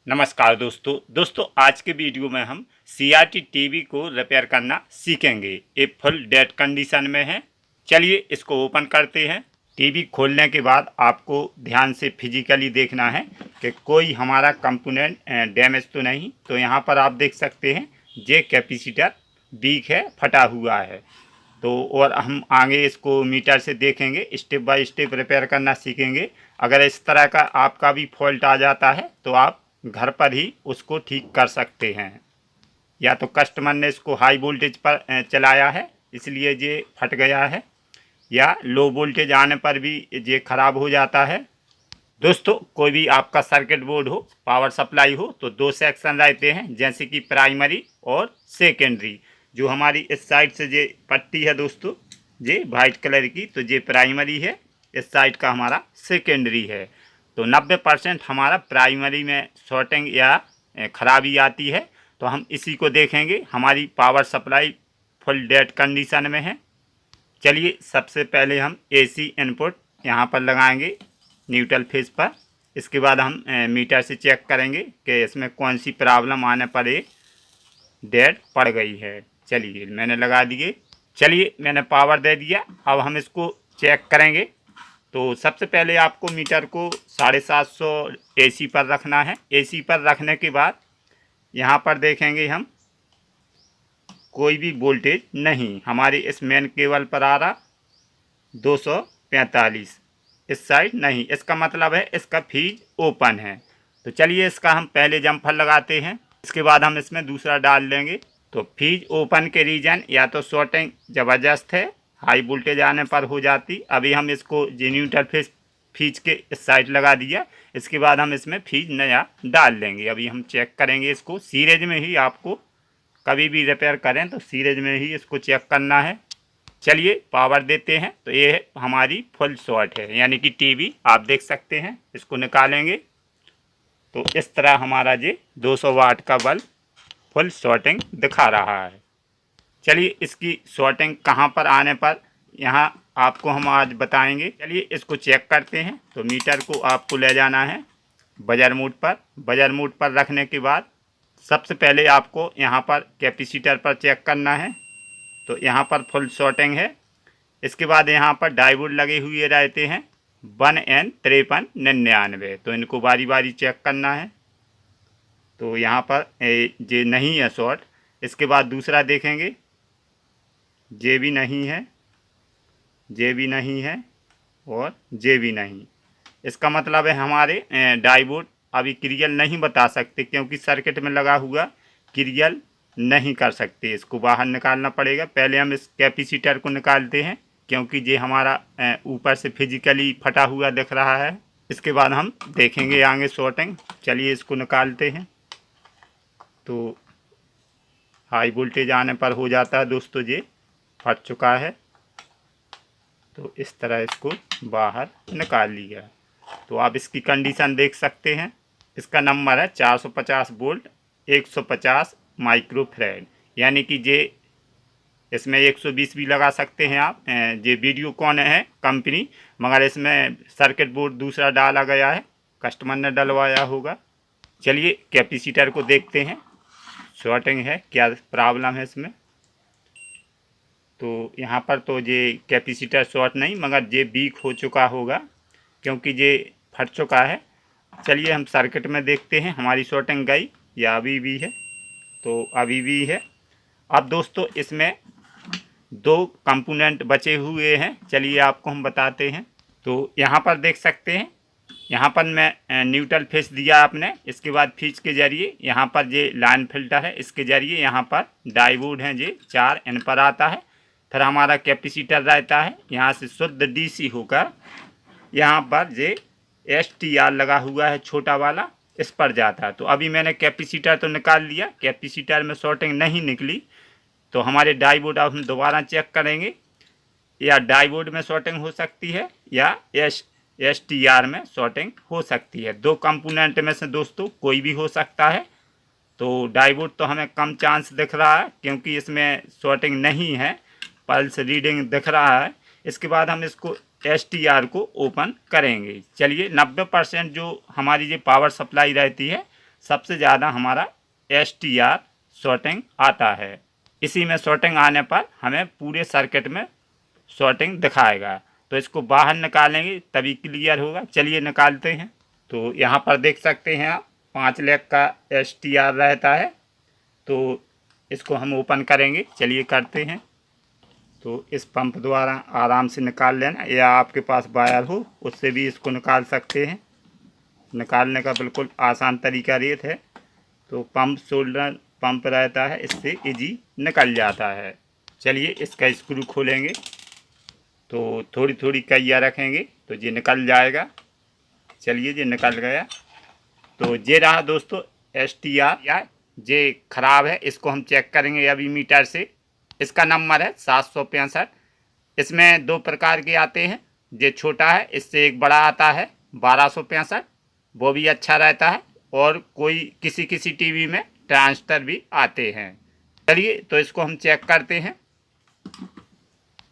नमस्कार दोस्तों आज के वीडियो में हम CRT टीवी को रिपेयर करना सीखेंगे। ये फुल डेड कंडीशन में है। चलिए इसको ओपन करते हैं। टीवी खोलने के बाद आपको ध्यान से फिजिकली देखना है कि कोई हमारा कंपोनेंट डैमेज तो नहीं। तो यहाँ पर आप देख सकते हैं ये कैपेसिटर वीक है, फटा हुआ है। तो और हम आगे इसको मीटर से देखेंगे, स्टेप बाय स्टेप रिपेयर करना सीखेंगे। अगर इस तरह का आपका भी फॉल्ट आ जाता है तो आप घर पर ही उसको ठीक कर सकते हैं। या तो कस्टमर ने इसको हाई वोल्टेज पर चलाया है इसलिए ये फट गया है, या लो वोल्टेज आने पर भी ये ख़राब हो जाता है। दोस्तों कोई भी आपका सर्किट बोर्ड हो, पावर सप्लाई हो, तो दो सेक्शन रहते हैं, जैसे कि प्राइमरी और सेकेंडरी। जो हमारी इस साइड से ये पट्टी है दोस्तों, ये वाइट कलर की, तो ये प्राइमरी है। इस साइड का हमारा सेकेंडरी है। तो 90% हमारा प्राइमरी में शॉर्टिंग या ख़राबी आती है। तो हम इसी को देखेंगे। हमारी power supply full dead condition में है। चलिए सबसे पहले हम AC इनपुट यहाँ पर लगाएंगे न्यूट्रल फेज पर। इसके बाद हम मीटर से चेक करेंगे कि इसमें कौन सी प्रॉब्लम आने पर ये डेड पड़ गई है। चलिए मैंने लगा दिए। चलिए मैंने पावर दे दिया। अब हम इसको चेक करेंगे। तो सबसे पहले आपको मीटर को 750 AC पर रखना है। AC पर रखने के बाद यहाँ पर देखेंगे हम कोई भी वोल्टेज नहीं हमारे इस मेन केबल पर आ रहा। 245 इस साइड नहीं, इसका मतलब है इसका फीज ओपन है। तो चलिए इसका हम पहले जम्फर लगाते हैं, इसके बाद हम इसमें दूसरा डाल लेंगे। तो फीज ओपन के रीजन या तो शॉर्टिंग ज़बरदस्त है, हाई वोल्टेज आने पर हो जाती। अभी हम इसको न्यूट्रल फीज के इस साइड लगा दिया। इसके बाद हम इसमें फीज नया डाल लेंगे। अभी हम चेक करेंगे इसको सीरीज में ही। आपको कभी भी रिपेयर करें तो सीरीज में ही इसको चेक करना है। चलिए पावर देते हैं। तो ये है हमारी फुल शॉर्ट है, यानी कि टीवी आप देख सकते हैं। इसको निकालेंगे तो इस तरह हमारा ये 200 वाट का बल्ब फुल शॉर्टिंग दिखा रहा है। चलिए इसकी शॉर्टिंग कहाँ पर आने पर यहाँ आपको हम आज बताएंगे। चलिए इसको चेक करते हैं। तो मीटर को आपको ले जाना है बजर मोड पर। बजर मोड पर रखने के बाद सबसे पहले आपको यहाँ पर कैपेसिटर पर चेक करना है। तो यहाँ पर फुल शॉर्टिंग है। इसके बाद यहाँ पर डायोड लगे हुए रहते हैं 1N5399। तो इनको बारी बारी चेक करना है। तो यहाँ पर ये नहीं है शॉर्ट। इसके बाद दूसरा देखेंगे, जे भी नहीं है, जे भी नहीं है और जे भी नहीं। इसका मतलब है हमारे डायोड अभी क्रियल नहीं बता सकते, क्योंकि सर्किट में लगा हुआ क्रियल नहीं कर सकते। इसको बाहर निकालना पड़ेगा। पहले हम इस कैपेसिटर को निकालते हैं, क्योंकि ये हमारा ऊपर से फिजिकली फटा हुआ दिख रहा है। इसके बाद हम देखेंगे आगे शॉर्टिंग। चलिए इसको निकालते हैं। तो हाई वोल्टेज आने पर हो जाता है दोस्तों, ये फट चुका है। तो इस तरह इसको बाहर निकाल लिया। तो आप इसकी कंडीशन देख सकते हैं। इसका नंबर है 450 वोल्ट 150 माइक्रोफैराड, यानी कि ये इसमें 120 भी लगा सकते हैं आप। ये वीडियोकॉन है कंपनी, मगर इसमें सर्किट बोर्ड दूसरा डाला गया है, कस्टमर ने डलवाया होगा। चलिए कैपेसिटर को देखते हैं, शॉर्टिंग है क्या प्रॉब्लम है इसमें। तो यहाँ पर तो ये कैपेसिटर शॉर्ट नहीं, मगर ये वीक हो चुका होगा, क्योंकि ये फट चुका है। चलिए हम सर्किट में देखते हैं हमारी शॉर्टिंग गई या अभी भी है। तो अभी भी है। अब दोस्तों इसमें दो कंपोनेंट बचे हुए हैं। चलिए आपको हम बताते हैं। तो यहाँ पर देख सकते हैं, यहाँ पर मैं न्यूट्रल फेस दिया आपने। इसके बाद फीज के जरिए यहाँ पर ये लाइन फिल्टर है, इसके जरिए यहाँ पर डायोड हैं, ये 4 इन पर आता है। फिर हमारा कैपेसिटर रहता है, यहाँ से शुद्ध DC होकर यहाँ पर ये STR लगा हुआ है छोटा वाला, इस पर जाता है। तो अभी मैंने कैपेसिटर तो निकाल लिया, कैपेसिटर में शॉर्टिंग नहीं निकली। तो हमारे डायोड अब हम दोबारा चेक करेंगे। या डायोड में शॉर्टिंग हो सकती है या STR में शॉर्टिंग हो सकती है। दो कंपोनेंट में से दोस्तों कोई भी हो सकता है। तो डायोड तो हमें कम चांस दिख रहा है, क्योंकि इसमें शॉर्टिंग नहीं है, पल्स रीडिंग दिख रहा है। इसके बाद हम इसको STR को ओपन करेंगे। चलिए 90% जो हमारी ये पावर सप्लाई रहती है सबसे ज़्यादा हमारा STR शॉर्टिंग आता है। इसी में शॉर्टिंग आने पर हमें पूरे सर्किट में शॉर्टिंग दिखाएगा। तो इसको बाहर निकालेंगे तभी क्लियर होगा। चलिए निकालते हैं। तो यहाँ पर देख सकते हैं आप 5 लैख का STR रहता है। तो इसको हम ओपन करेंगे। चलिए करते हैं। तो इस पंप द्वारा आराम से निकाल लेना, या आपके पास वायर हो उससे भी इसको निकाल सकते हैं। निकालने का बिल्कुल आसान तरीका रेत है। तो पंप शोल्डर पंप रहता है, इससे इजी निकल जाता है। चलिए इसका स्क्रू खोलेंगे। तो थोड़ी थोड़ी कैया रखेंगे तो ये निकल जाएगा। चलिए ये निकल गया। तो ये रहा दोस्तों STR, या ये ख़राब है। इसको हम चेक करेंगे अभी मीटर से। इसका नंबर है 765। इसमें 2 प्रकार के आते हैं। ये छोटा है, इससे एक बड़ा आता है 1265, वो भी अच्छा रहता है। और कोई किसी किसी टीवी में ट्रांजिस्टर भी आते हैं। चलिए तो इसको हम चेक करते हैं।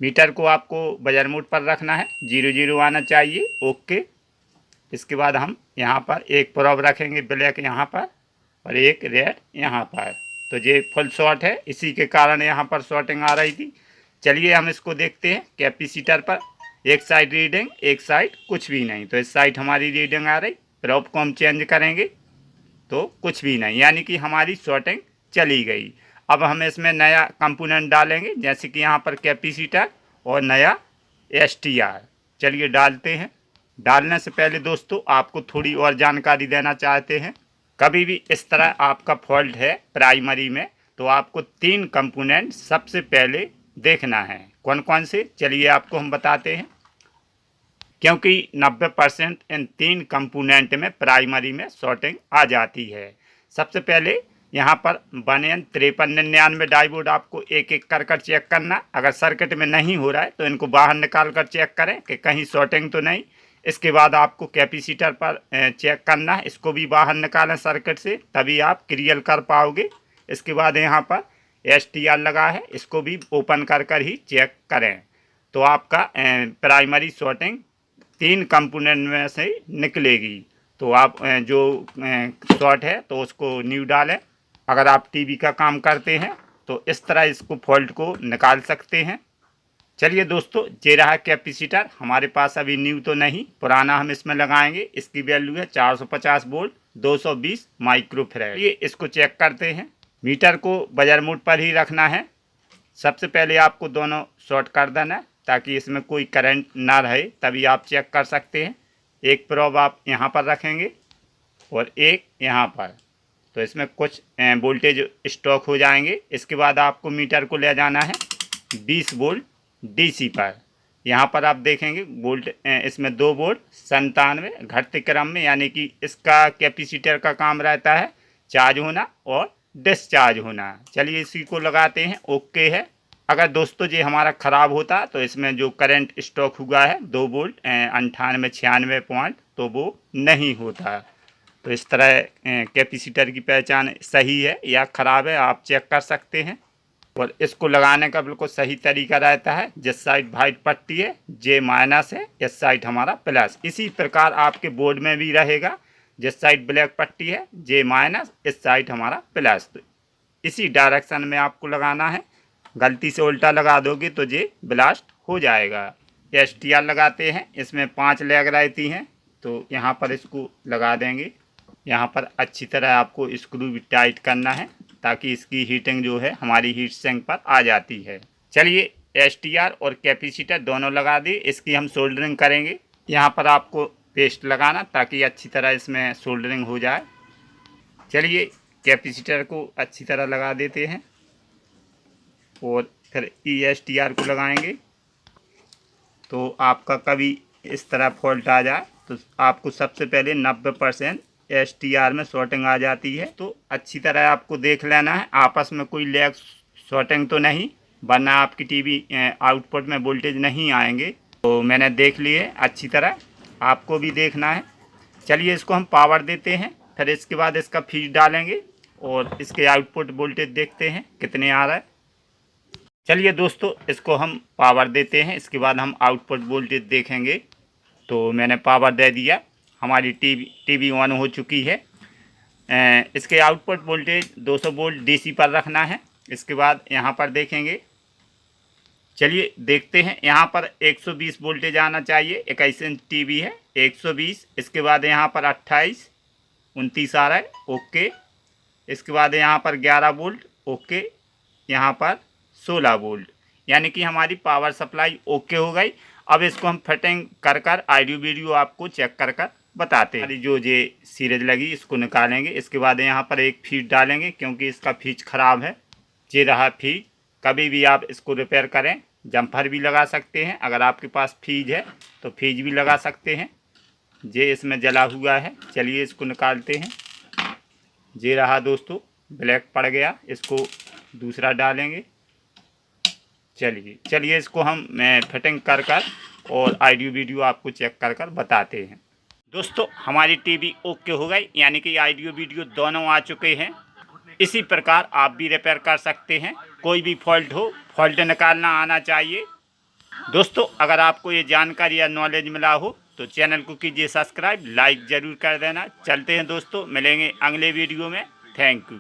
मीटर को आपको बजर मोड पर रखना है, 00 आना चाहिए। ओके। इसके बाद हम यहाँ पर एक प्रोब रखेंगे ब्लैक यहाँ पर और एक रेड यहाँ पर। तो ये फुल शॉर्ट है, इसी के कारण यहाँ पर शॉर्टिंग आ रही थी। चलिए हम इसको देखते हैं कैपेसिटर पर। एक साइड रीडिंग, एक साइड कुछ भी नहीं। तो इस साइड हमारी रीडिंग आ रही। प्रोब को हम चेंज करेंगे तो कुछ भी नहीं, यानी कि हमारी शॉर्टिंग चली गई। अब हम इसमें नया कंपोनेंट डालेंगे, जैसे कि यहाँ पर कैपेसिटर और नया STR। चलिए डालते हैं। डालने से पहले दोस्तों आपको थोड़ी और जानकारी देना चाहते हैं। कभी भी इस तरह आपका फॉल्ट है प्राइमरी में, तो आपको 3 कंपोनेंट सबसे पहले देखना है। कौन कौन से, चलिए आपको हम बताते हैं। क्योंकि 90% इन 3 कंपोनेंट में प्राइमरी में शॉर्टिंग आ जाती है। सबसे पहले यहाँ पर 1N5399 डायोड आपको एक एक कर कर चेक करना। अगर सर्किट में नहीं हो रहा है तो इनको बाहर निकाल कर चेक करें कि कहीं शॉर्टिंग तो नहीं। इसके बाद आपको कैपेसिटर पर चेक करना है, इसको भी बाहर निकालें सर्किट से, तभी आप क्लियर कर पाओगे। इसके बाद यहाँ पर STR लगा है, इसको भी ओपन कर कर ही चेक करें। तो आपका प्राइमरी शॉर्टिंग 3 कंपोनेंट में से निकलेगी। तो आप जो शॉर्ट है तो उसको न्यू डालें। अगर आप टीवी का काम करते हैं तो इस तरह इसको फॉल्ट को निकाल सकते हैं। चलिए दोस्तों, ये रहा कैपेसिटर। हमारे पास अभी न्यू तो नहीं, पुराना हम इसमें लगाएंगे। इसकी वैल्यू है 450 वोल्ट 220 माइक्रोफैराड। ये इसको चेक करते हैं। मीटर को बजर मोड पर ही रखना है। सबसे पहले आपको दोनों शॉर्ट कर देना है ताकि इसमें कोई करंट ना रहे, तभी आप चेक कर सकते हैं। एक प्रोब आप यहाँ पर रखेंगे और एक यहाँ पर, तो इसमें कुछ वोल्टेज स्टॉक हो जाएंगे। इसके बाद आपको मीटर को ले जाना है 20 वोल्ट DC पर। यहाँ पर आप देखेंगे वोल्ट, इसमें 2 वोल्ट 97 घटते क्रम में, यानी कि इसका कैपेसिटर का काम रहता है चार्ज होना और डिस्चार्ज होना। चलिए इसी को लगाते हैं। ओके है। अगर दोस्तों ये हमारा ख़राब होता तो इसमें जो करंट स्टॉक हुआ है 2 वोल्ट 98-96 पॉइंट, तो वो नहीं होता। तो इस तरह कैपेसिटर की पहचान सही है या ख़राब है आप चेक कर सकते हैं। और इसको लगाने का बिल्कुल सही तरीका रहता है। जिस साइड वाइट पट्टी है J- है, इस साइड हमारा प्लस। इसी प्रकार आपके बोर्ड में भी रहेगा। जिस साइड ब्लैक पट्टी है J-, इस साइड हमारा प्लस। तो इसी डायरेक्शन में आपको लगाना है। गलती से उल्टा लगा दोगे तो ये ब्लास्ट हो जाएगा। STR लगाते हैं, इसमें 5 लैग रहती हैं। तो यहाँ पर इसको लगा देंगे। यहाँ पर अच्छी तरह आपको स्क्रू भी टाइट करना है ताकि इसकी हीटिंग जो है हमारी हीट सिंक पर आ जाती है। चलिए STR और कैपेसिटर दोनों लगा दी। इसकी हम सोल्डरिंग करेंगे। यहाँ पर आपको पेस्ट लगाना ताकि अच्छी तरह इसमें सोल्डरिंग हो जाए। चलिए कैपेसिटर को अच्छी तरह लगा देते हैं और फिर STR को लगाएंगे। तो आपका कभी इस तरह फॉल्ट आ जाए तो आपको सबसे पहले 90% STR में शॉर्टिंग आ जाती है। तो अच्छी तरह आपको देख लेना है आपस में कोई लैग शॉर्टिंग तो नहीं, वरना आपकी टीवी आउटपुट में वोल्टेज नहीं आएंगे। तो मैंने देख लिए अच्छी तरह, आपको भी देखना है। चलिए इसको हम पावर देते हैं, फिर इसके बाद इसका फीड डालेंगे और इसके आउटपुट वोल्टेज देखते हैं कितने आ रहा है। चलिए दोस्तों इसको हम पावर देते हैं, इसके बाद हम आउटपुट वोल्टेज देखेंगे। तो मैंने पावर दे दिया, हमारी टीवी ऑन हो चुकी है। इसके आउटपुट वोल्टेज 200 वोल्ट डीसी पर रखना है। इसके बाद यहाँ पर देखेंगे, चलिए देखते हैं। यहाँ पर 120 वोल्टेज आना चाहिए। 21 इंच टीवी है, 120। इसके बाद यहाँ पर 28, 29 आ रहा है, ओके। इसके बाद यहाँ पर 11 वोल्ट, ओके। यहाँ पर 16 वोल्ट, यानी कि हमारी पावर सप्लाई ओके हो गई। अब इसको हम फिटिंग कर कर ऑडियो वीडियो आपको चेक कर कर बताते हैं। जो ये सीरीज लगी इसको निकालेंगे। इसके बाद यहाँ पर एक फीड डालेंगे क्योंकि इसका फीज ख़राब है। ये रहा फीज। कभी भी आप इसको रिपेयर करें, जम्फर भी लगा सकते हैं। अगर आपके पास फीज है तो फीज भी लगा सकते हैं। ये इसमें जला हुआ है, चलिए इसको निकालते हैं। ये रहा दोस्तों, ब्लैक पड़ गया। इसको दूसरा डालेंगे। चलिए इसको हम फिटिंग कर कर और ऑडियो वीडियो आपको चेक कर कर बताते हैं। दोस्तों हमारी टीवी ओके हो गई, यानी कि ऑडियो वीडियो दोनों आ चुके हैं। इसी प्रकार आप भी रिपेयर कर सकते हैं। कोई भी फॉल्ट हो, फॉल्ट निकालना आना चाहिए। दोस्तों अगर आपको ये जानकारी या नॉलेज मिला हो तो चैनल को कीजिए सब्सक्राइब, लाइक ज़रूर कर देना। चलते हैं दोस्तों, मिलेंगे अगले वीडियो में। Thank you.